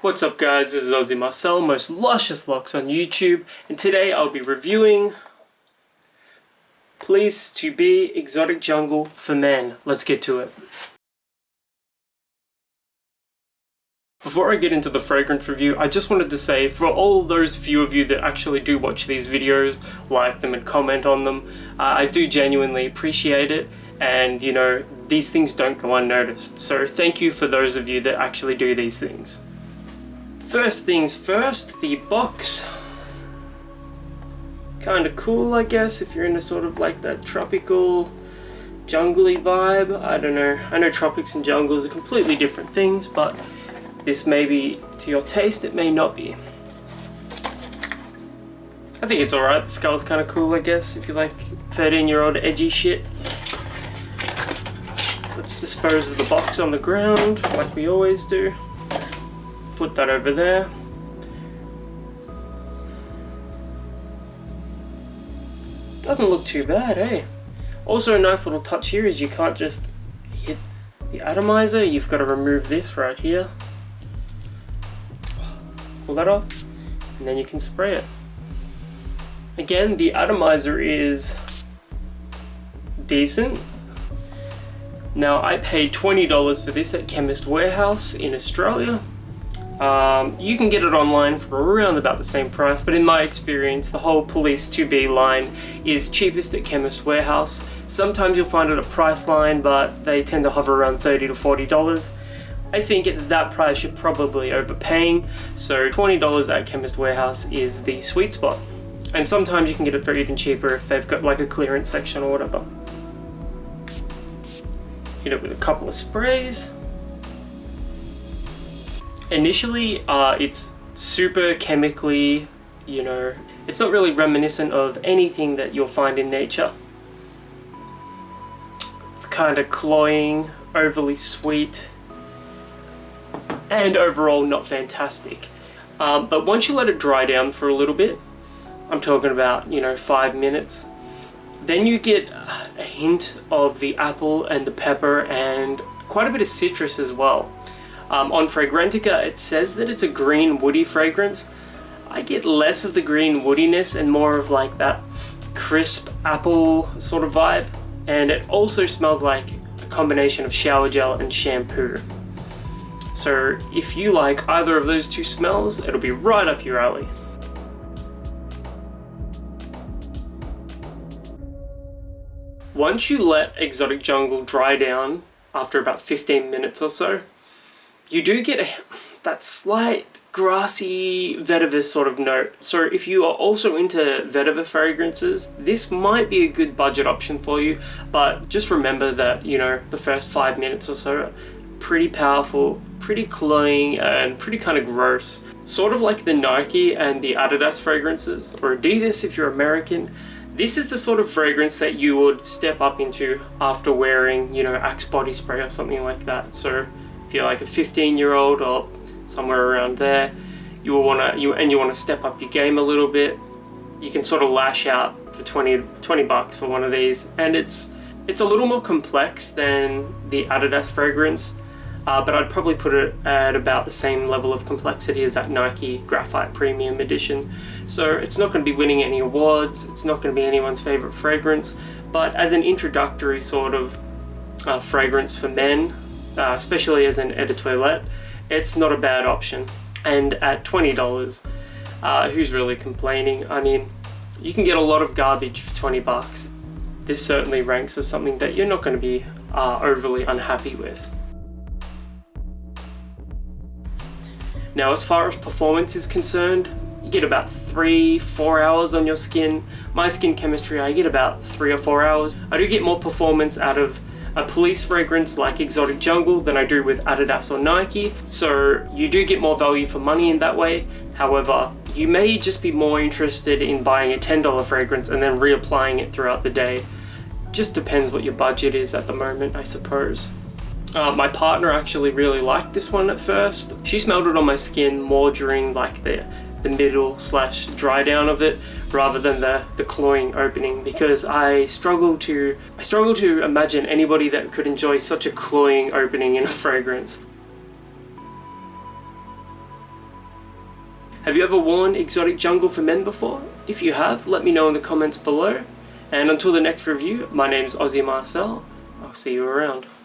What's up guys, this is Ozzy Marcel, most luscious locks on YouTube, and today I'll be reviewing Place to Be Exotic Jungle for Men. Let's get to it. Before I get into the fragrance review, I just wanted to say, for all those few of you that actually do watch these videos, like them and comment on them, I do genuinely appreciate it, and you know, these things don't go unnoticed, so thank you for those of you that actually do these things. First things first, the box. Kinda cool, I guess, if you're into sort of like that tropical, jungly vibe. I don't know. I know tropics and jungles are completely different things, but this may be to your taste, it may not be. I think it's alright. The skull's kinda cool, I guess, if you like 13-year-old edgy shit. Let's dispose of the box on the ground, like we always do. Put that over there. Doesn't look too bad, eh? Also a nice little touch here is you can't just hit the atomizer, you've got to remove this right here. Pull that off, and then you can spray it. Again, the atomizer is decent. Now I paid $20 for this at Chemist Warehouse in Australia. You can get it online for around about the same price, but in my experience, the whole Police 2B line is cheapest at Chemist Warehouse. Sometimes you'll find it at Priceline, but they tend to hover around $30 to $40. I think at that price you're probably overpaying, so $20 at Chemist Warehouse is the sweet spot. And sometimes you can get it for even cheaper if they've got like a clearance section or whatever. Hit it with a couple of sprays. Initially, it's super chemically, you know, it's not really reminiscent of anything that you'll find in nature. It's kind of cloying, overly sweet, and overall not fantastic. But once you let it dry down for a little bit, I'm talking about, you know, 5 minutes, then you get a hint of the apple and the pepper and quite a bit of citrus as well. On Fragrantica, it says that it's a green woody fragrance. I get less of the green woodiness and more of like that crisp apple sort of vibe. And it also smells like a combination of shower gel and shampoo. So if you like either of those two smells, it'll be right up your alley. Once you let Exotic Jungle dry down after about 15 minutes or so, you do get that slight grassy vetiver sort of note. So if you are also into vetiver fragrances, this might be a good budget option for you, but just remember that, you know, the first 5 minutes or so are pretty powerful, pretty cloying, and pretty kind of gross. Sort of like the Nike and the Adidas fragrances, or Adidas if you're American. This is the sort of fragrance that you would step up into after wearing, you know, Axe body spray or something like that. So if you're like a 15-year-old or somewhere around there, you will want to step up your game a little bit. You can sort of lash out for 20 bucks for one of these, and it's a little more complex than the Adidas fragrance, but I'd probably put it at about the same level of complexity as that Nike Graphite Premium Edition. So it's not going to be winning any awards, it's not going to be anyone's favorite fragrance, but as an introductory sort of fragrance for men, especially as an eau de toilette, it's not a bad option. And at $20, who's really complaining? I mean, you can get a lot of garbage for 20 bucks. This certainly ranks as something that you're not going to be overly unhappy with. Now, as far as performance is concerned, you get about 3-4 hours on your skin. My skin chemistry, I get about 3 or 4 hours. I do get more performance out of a police fragrance like Exotic Jungle than I do with Adidas or Nike, so you do get more value for money in that way. However, you may just be more interested in buying a $10 fragrance and then reapplying it throughout the day. Just depends what your budget is at the moment, I suppose. My partner actually really liked this one at first. She smelled it on my skin more during like the middle / dry down of it rather than the cloying opening, because I struggle to imagine anybody that could enjoy such a cloying opening in a fragrance. Have you ever worn exotic jungle for men before? If you have, let me know in the comments below. And until the next review, my name's Aussie Marcel. I'll see you around.